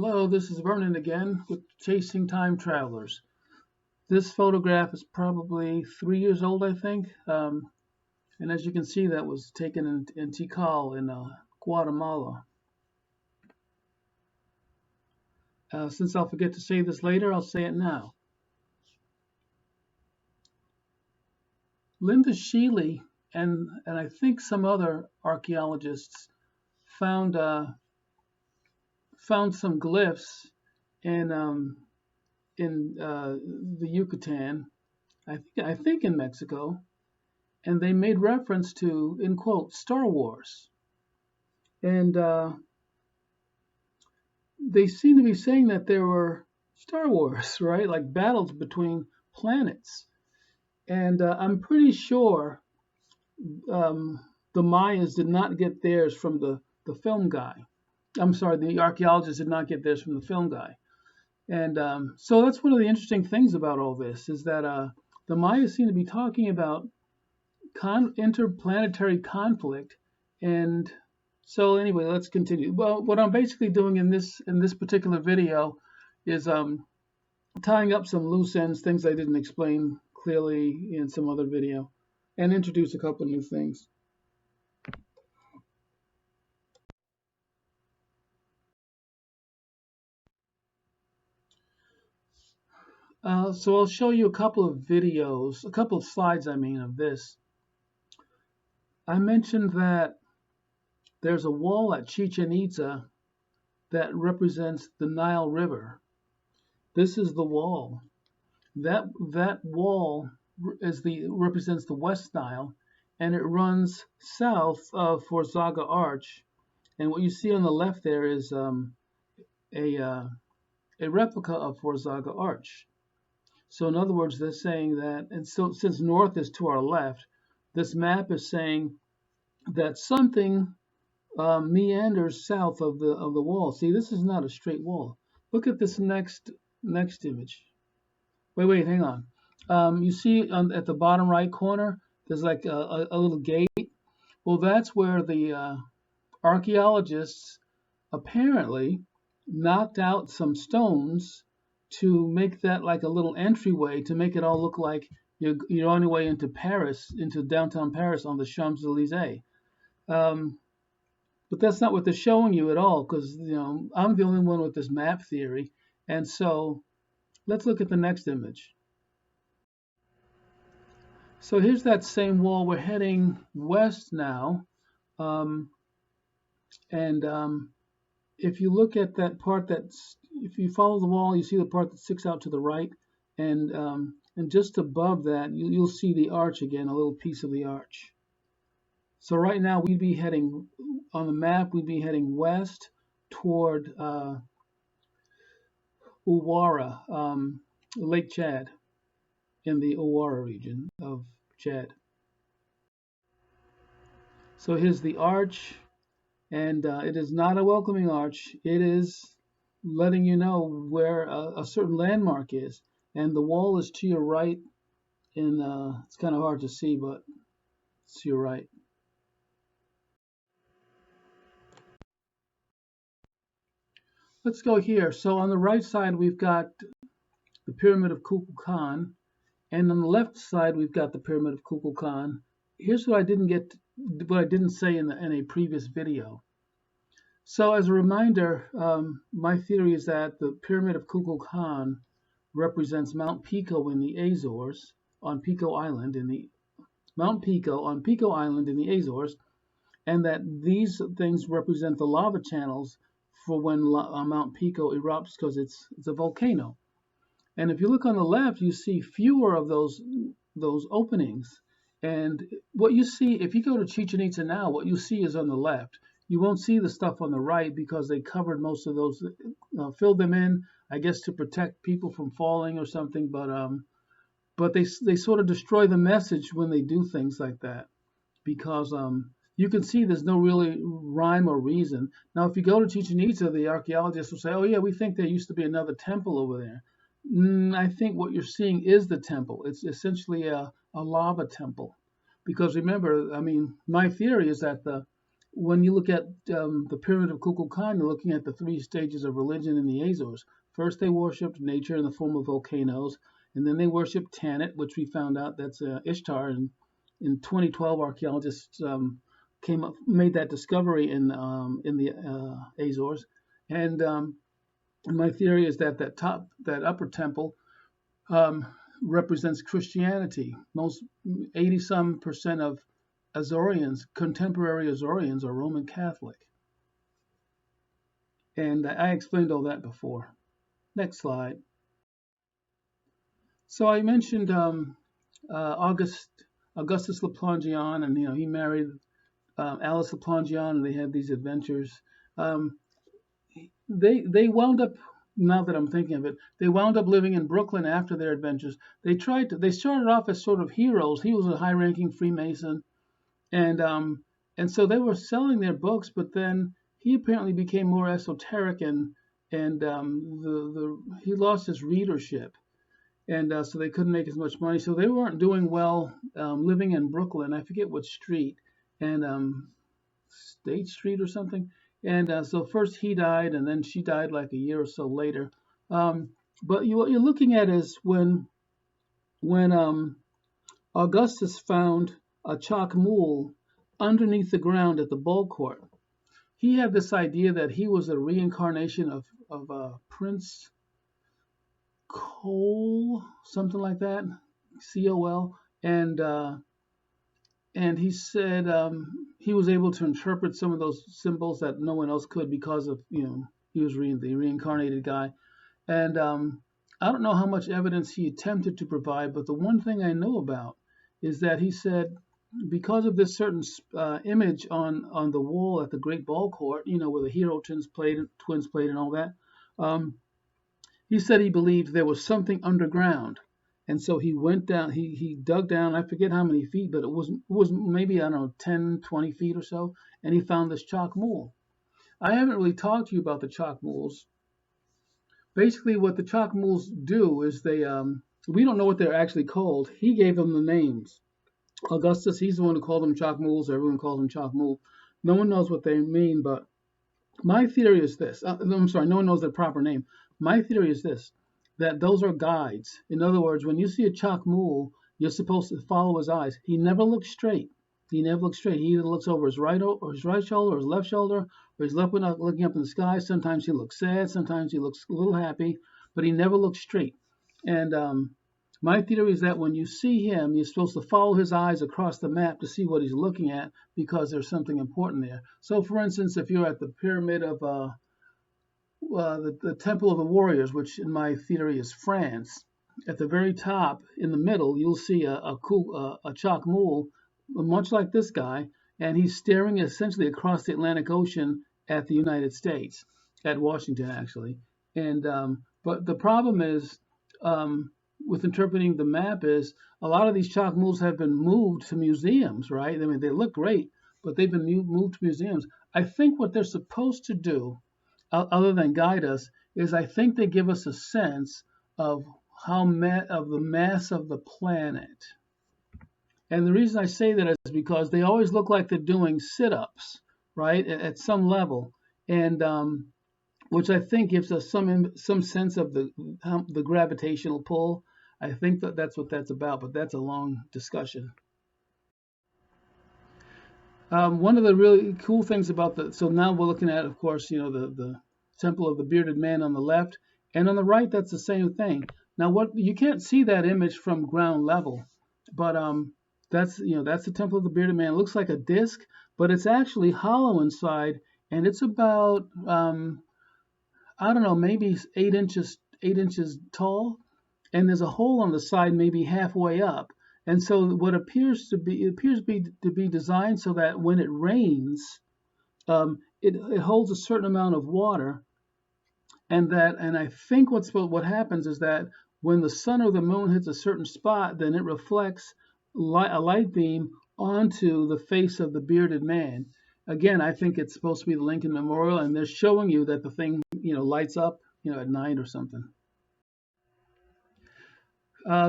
Hello, this is Vernon again with Chasing Time Travelers. This photograph is probably 3 years old, I think. And as you can see, that was taken in Tikal in Guatemala. Since I'll forget to say this later, I'll say it now. Linda Sheely and I think some other archaeologists found found some glyphs in the Yucatan, I think in Mexico, and they made reference to, in quote, Star Wars. And they seem to be saying that there were Star Wars, right? Like battles between planets. And I'm pretty sure the Mayas did not get theirs from the film guy. I'm sorry, the archaeologists did not get theirs from the film guy. And so that's one of the interesting things about all this is that the Mayas seem to be talking about interplanetary conflict. And so anyway, let's continue. Well, what I'm basically doing in this particular video is tying up some loose ends, things I didn't explain clearly in some other video, and introduce a couple of new things. So I'll show you a couple of videos, a couple of slides, I mean, of this. I mentioned that there's a wall at Chichen Itza that represents the Nile River. This is the wall. That wall represents the West Nile, and it runs south of Forzaga Arch. And what you see on the left there is a replica of Forzaga Arch. So in other words, they're saying that, and so since north is to our left, this map is saying that something meanders south of the wall. See, this is not a straight wall. Look at this next image. Wait, hang on. You see at the bottom right corner, there's like a little gate. Well, that's where the archaeologists apparently knocked out some stones to make that like a little entryway, to make it all look like you're on your way into Paris, into downtown Paris on the Champs-Élysées. But that's not what they're showing you at all, because I'm the only one with this map theory. And so let's look at the next image. So here's that same wall. We're heading west now. If you look at that part if you follow the wall, you see the part that sticks out to the right, and just above that, you'll see the arch again, a little piece of the arch. So right now we'd be heading, on the map, we'd be heading west toward Uwara, Lake Chad, in the Uwara region of Chad. So here's the arch, and it is not a welcoming arch. It is letting you know where a certain landmark is, and the wall is to your right. It's kind of hard to see, but it's to your right. Let's go here. So on the right side, we've got the Pyramid of Kukulkan, and on the left side, we've got the Pyramid of Kukulkan. Here's what I didn't say in a previous video. So as a reminder, my theory is that the Pyramid of Kukulkan represents Mount Pico in the Azores, on Pico Island Mount Pico on Pico Island in the Azores, and that these things represent the lava channels for when Mount Pico erupts, because it's a volcano. And if you look on the left, you see fewer of those openings. And what you see, if you go to Chichen Itza now, what you see is on the left. You won't see the stuff on the right because they covered most of those, filled them in, I guess, to protect people from falling or something. But they sort of destroy the message when they do things like that, because you can see there's no really rhyme or reason. Now, if you go to Chichen Itza, the archaeologists will say, oh yeah, we think there used to be another temple over there. I think what you're seeing is the temple. It's essentially a lava temple. Because remember, I mean, my theory is that when you look at the pyramid of Kukulkan, you're looking at the three stages of religion in the Azores. First, they worshipped nature in the form of volcanoes, and then they worshipped Tanit, which we found out that's Ishtar. And in 2012, archaeologists made that discovery in the Azores. And my theory is that that upper temple um, represents Christianity. Most 80-some% of Azorians, contemporary Azorians, are Roman Catholic. And I explained all that before. Next slide. So I mentioned Augustus Laplangian, and he married Alice Laplangian, and they had these adventures. They wound up, now that I'm thinking of it, they wound up living in Brooklyn after their adventures. They started off as sort of heroes. He was a high-ranking Freemason, and so they were selling their books, but then he apparently became more esoteric, and he lost his readership, and so they couldn't make as much money. So they weren't doing well living in Brooklyn. I forget what street, and State Street or something. And so first he died, and then she died like a year or so later. But what you're looking at is when Augustus found a chalk mule underneath the ground at the ball court. He had this idea that he was a reincarnation of Prince Cole, something like that, Col, and he said he was able to interpret some of those symbols that no one else could because of he was the reincarnated guy. And I don't know how much evidence he attempted to provide, but the one thing I know about is that he said because of this certain image on the wall at the Great Ball Court, where the hero twins played and all that, he said he believed there was something underground. And so he went down, he dug down, I forget how many feet, but it was maybe, I don't know, 10, 20 feet or so, and he found this chalk mule. I haven't really talked to you about the chalk mules. Basically, what the chalk mules do is we don't know what they're actually called. He gave them the names. Augustus, he's the one who called them chalk mules. Everyone calls them chalk mule. No one knows what they mean, but my theory is this. I'm sorry, no one knows their proper name. My theory is this, that those are guides. In other words, when you see a chalk mule, you're supposed to follow his eyes. He never looks straight. He either looks over his right shoulder or his left shoulder, or he's looking up in the sky. Sometimes he looks sad. Sometimes he looks a little happy, but he never looks straight. And my theory is that when you see him, you're supposed to follow his eyes across the map to see what he's looking at because there's something important there. So, for instance, if you're at the pyramid of the Temple of the Warriors, which in my theory is France, at the very top in the middle, you'll see a chalk mule, much like this guy, and he's staring essentially across the Atlantic Ocean at the United States, at Washington actually. And but the problem is with interpreting the map is a lot of these chalk mules have been moved to museums, right? I mean, they look great, but they've been moved to museums. I think what they're supposed to do, other than guide us, is I think they give us a sense of of the mass of the planet. And the reason I say that is because they always look like they're doing sit-ups, right, at some level, and which I think gives us some sense of the gravitational pull. I think that's what that's about, but that's a long discussion. One of the really cool things about so now we're looking at, of course, the Temple of the Bearded Man on the left, and on the right, that's the same thing. Now, you can't see that image from ground level, but that's the Temple of the Bearded Man. It looks like a disc, but it's actually hollow inside, and it's about I don't know, maybe 8 inches tall, and there's a hole on the side, maybe halfway up. And so what appears to be designed so that when it rains, it holds a certain amount of water, and I think what happens is that when the sun or the moon hits a certain spot, then it reflects a light beam onto the face of the bearded man. Again, I think it's supposed to be the Lincoln Memorial, and they're showing you that the thing lights up at night or something.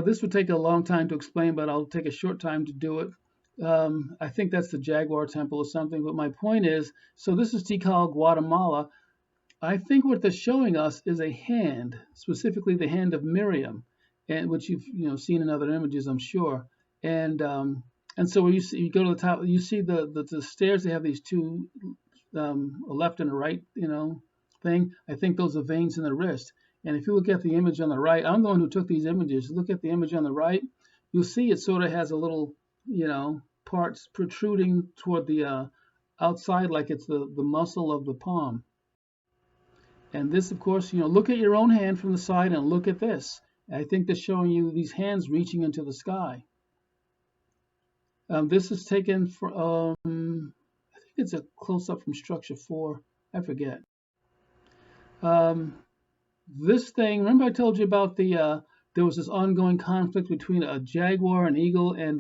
This would take a long time to explain, but I'll take a short time to do it. I think that's the Jaguar Temple or something. But my point is, so this is Tikal, Guatemala. I think what they're showing us is a hand, specifically the hand of Miriam, and which you've seen in other images, I'm sure. And so when you go to the top, you see the stairs. They have these two, a left and a right, thing. I think those are veins in the wrist. And if you look at the image on the right, I'm the one who took these images. Look at the image on the right. You'll see it sort of has a little, parts protruding toward the outside, like it's the muscle of the palm. And this, of course, look at your own hand from the side and look at this. I think they're showing you these hands reaching into the sky. This is taken from, I think it's a close-up from structure 4. I forget. This thing, remember I told you about there was this ongoing conflict between a jaguar, an eagle, and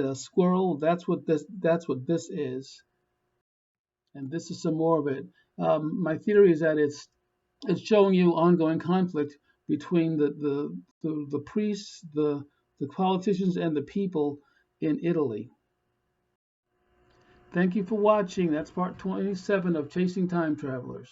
a squirrel. That's what this is. And this is some more of it. My theory is that it's showing you ongoing conflict between the priests, the politicians, and the people in Italy. Thank you for watching. That's part 27 of Chasing Time Travelers.